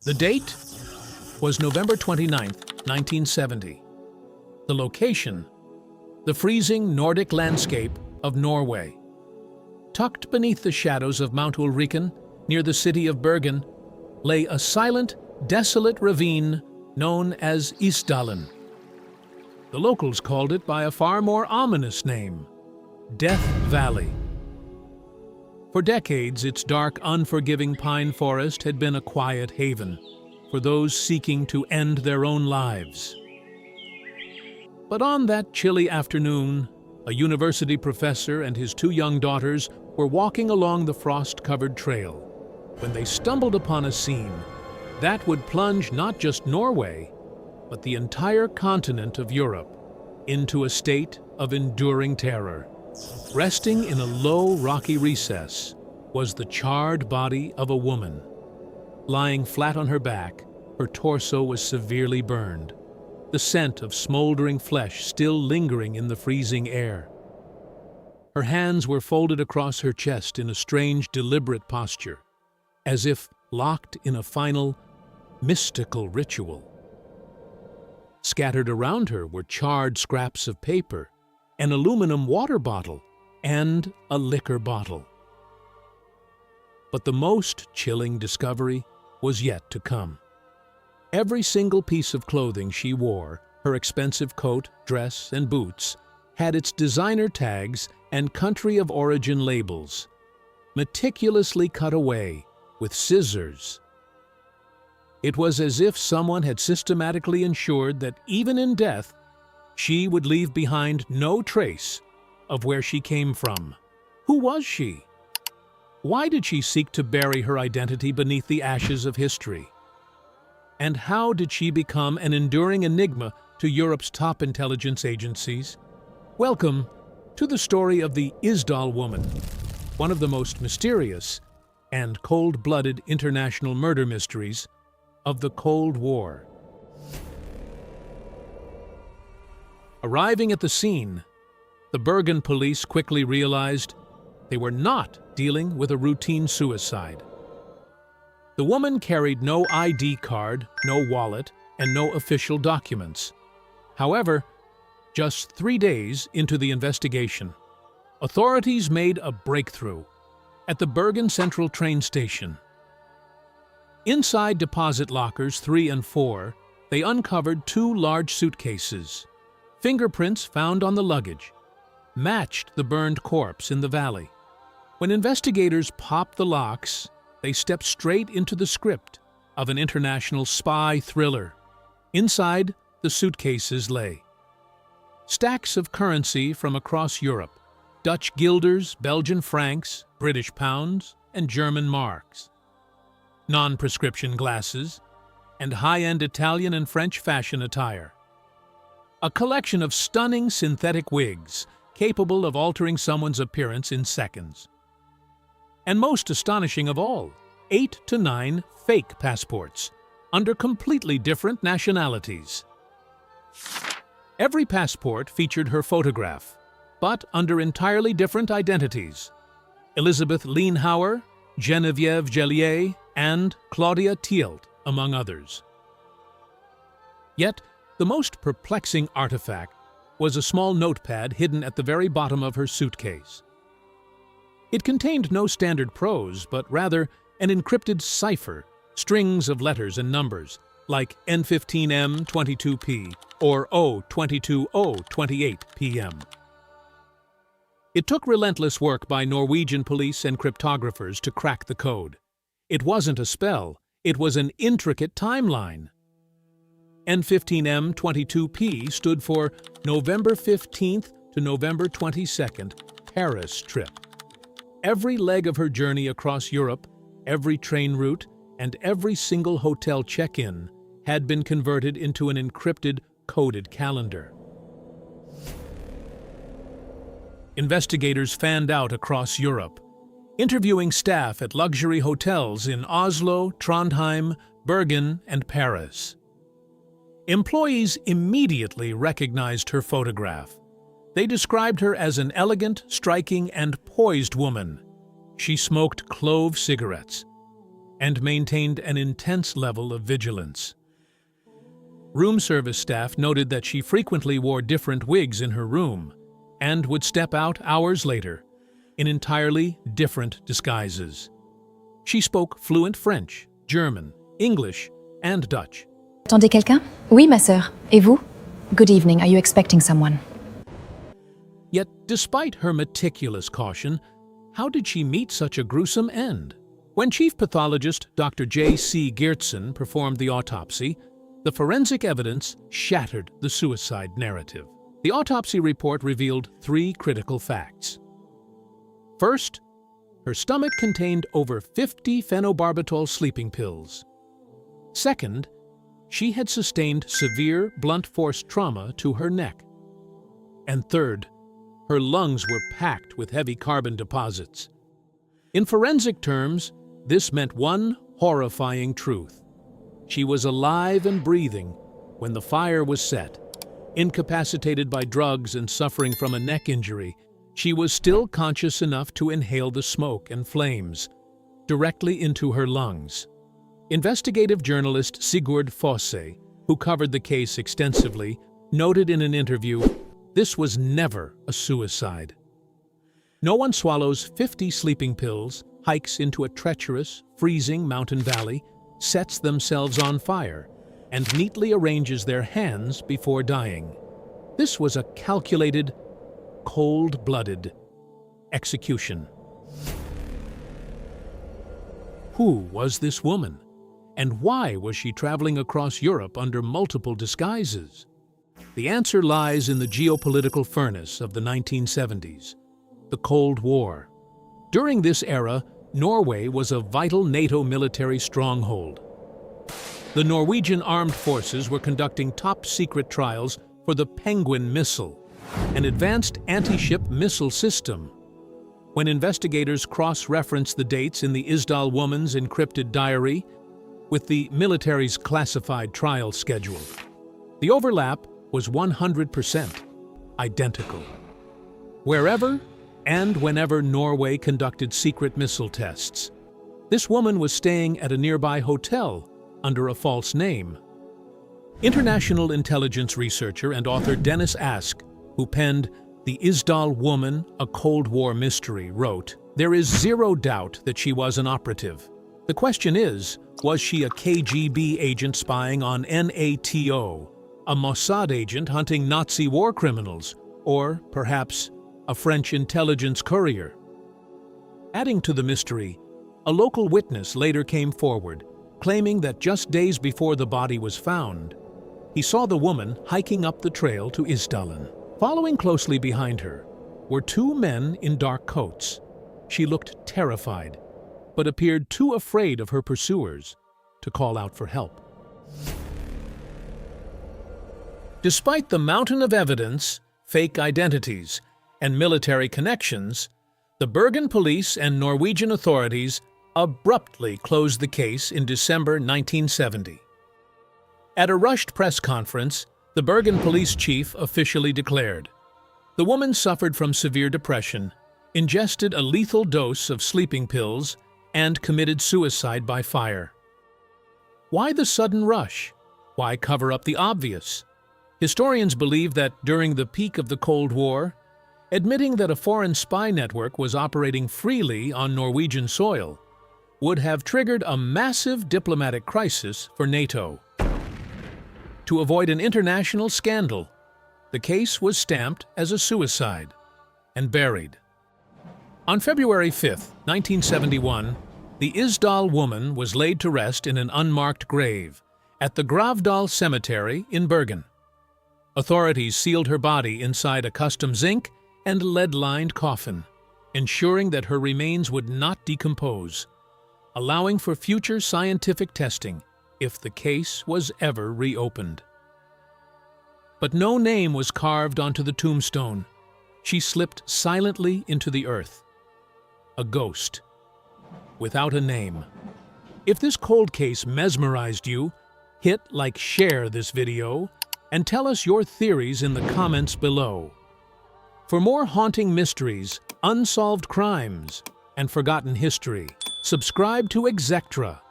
The date was November 29th, 1970. The location, the freezing Nordic landscape of Norway. Tucked beneath the shadows of Mount Ulriken, near the city of Bergen, lay a silent, desolate ravine known as Isdalen. The locals called it by a far more ominous name, Death Valley. For decades, its dark, unforgiving pine forest had been a quiet haven for those seeking to end their own lives. But on that chilly afternoon, a university professor and his two young daughters were walking along the frost-covered trail when they stumbled upon a scene that would plunge not just Norway, but the entire continent of Europe into a state of enduring terror. Resting in a low, rocky recess was the charred body of a woman. Lying flat on her back, her torso was severely burned, the scent of smoldering flesh still lingering in the freezing air. Her hands were folded across her chest in a strange, deliberate posture, as if locked in a final, mystical ritual. Scattered around her were charred scraps of paper, an aluminum water bottle, and a liquor bottle. But the most chilling discovery was yet to come. Every single piece of clothing she wore, her expensive coat, dress, and boots, had its designer tags and country of origin labels, meticulously cut away with scissors. It was as if someone had systematically ensured that even in death, she would leave behind no trace of where she came from. Who was she? Why did she seek to bury her identity beneath the ashes of history? And how did she become an enduring enigma to Europe's top intelligence agencies? Welcome to the story of the Isdal Woman, one of the most mysterious and cold-blooded international murder mysteries of the Cold War. Arriving at the scene, the Bergen police quickly realized they were not dealing with a routine suicide. The woman carried no ID card, no wallet, and no official documents. However, just 3 days into the investigation, authorities made a breakthrough at the Bergen Central train station. Inside deposit lockers 3 and 4, they uncovered 2 large suitcases. Fingerprints found on the luggage matched the burned corpse in the valley. When investigators popped the locks, they stepped straight into the script of an international spy thriller. Inside, the suitcases lay stacks of currency from across Europe: Dutch guilders, Belgian francs, British pounds, and German marks. Non-prescription glasses, and high-end Italian and French fashion attire. A collection of stunning synthetic wigs capable of altering someone's appearance in seconds. And most astonishing of all, 8 to 9 fake passports under completely different nationalities. Every passport featured her photograph, but under entirely different identities: Elizabeth Lienhauer, Geneviève Gellier, and Claudia Thielt, among others. Yet, the most perplexing artifact was a small notepad hidden at the very bottom of her suitcase. It contained no standard prose, but rather an encrypted cipher, strings of letters and numbers, like N15M22P or O22O28PM. It took relentless work by Norwegian police and cryptographers to crack the code. It wasn't a spell, it was an intricate timeline. N15M22P stood for November 15th to November 22nd, Paris trip. Every leg of her journey across Europe, every train route, and every single hotel check-in had been converted into an encrypted, coded calendar. Investigators fanned out across Europe, interviewing staff at luxury hotels in Oslo, Trondheim, Bergen, and Paris. Employees immediately recognized her photograph. They described her as an elegant, striking, and poised woman. She smoked clove cigarettes, and maintained an intense level of vigilance. Room service staff noted that she frequently wore different wigs in her room and would step out hours later in entirely different disguises. She spoke fluent French, German, English, and Dutch. Attendez quelqu'un? Oui, ma sœur. Et vous? Good evening. Are you expecting someone? Yet, despite her meticulous caution, how did she meet such a gruesome end? When Chief Pathologist Dr. J.C. Geertsen performed the autopsy, the forensic evidence shattered the suicide narrative. The autopsy report revealed 3 critical facts. First, her stomach contained over 50 phenobarbital sleeping pills. Second, she had sustained severe blunt force trauma to her neck. And third, her lungs were packed with heavy carbon deposits. In forensic terms, this meant one horrifying truth. She was alive and breathing when the fire was set. Incapacitated by drugs and suffering from a neck injury, she was still conscious enough to inhale the smoke and flames directly into her lungs. Investigative journalist Sigurd Fosse, who covered the case extensively, noted in an interview, "This was never a suicide." No one swallows 50 sleeping pills, hikes into a treacherous, freezing mountain valley, sets themselves on fire, and neatly arranges their hands before dying. This was a calculated, cold-blooded execution. Who was this woman? And why was she traveling across Europe under multiple disguises? The answer lies in the geopolitical furnace of the 1970s, the Cold War. During this era, Norway was a vital NATO military stronghold. The Norwegian armed forces were conducting top-secret trials for the Penguin missile, an advanced anti-ship missile system. When investigators cross-referenced the dates in the Isdal Woman's encrypted diary with the military's classified trial schedule, the overlap was 100% identical. Wherever and whenever Norway conducted secret missile tests, this woman was staying at a nearby hotel under a false name. International intelligence researcher and author Dennis Ask, who penned The Isdal Woman, a Cold War Mystery, wrote, "There is zero doubt that she was an operative. The question is, was she a KGB agent spying on NATO, a Mossad agent hunting Nazi war criminals, or perhaps a French intelligence courier?" Adding to the mystery, a local witness later came forward, claiming that just days before the body was found, he saw the woman hiking up the trail to Isdalen. Following closely behind her were 2 men in dark coats. She looked terrified, but appeared too afraid of her pursuers to call out for help. Despite the mountain of evidence, fake identities, and military connections, the Bergen police and Norwegian authorities abruptly closed the case in December 1970. At a rushed press conference, the Bergen police chief officially declared, "The woman suffered from severe depression, ingested a lethal dose of sleeping pills, and committed suicide by fire." Why the sudden rush? Why cover up the obvious? Historians believe that during the peak of the Cold War, admitting that a foreign spy network was operating freely on Norwegian soil would have triggered a massive diplomatic crisis for NATO. To avoid an international scandal, the case was stamped as a suicide and buried. On February 5, 1971, the Isdal Woman was laid to rest in an unmarked grave at the Gravdal Cemetery in Bergen. Authorities sealed her body inside a custom zinc and lead-lined coffin, ensuring that her remains would not decompose, allowing for future scientific testing if the case was ever reopened. But no name was carved onto the tombstone. She slipped silently into the earth. A ghost, without a name. If this cold case mesmerized you, hit like, share this video, and tell us your theories in the comments below. For more haunting mysteries, unsolved crimes, and forgotten history, subscribe to Exectra.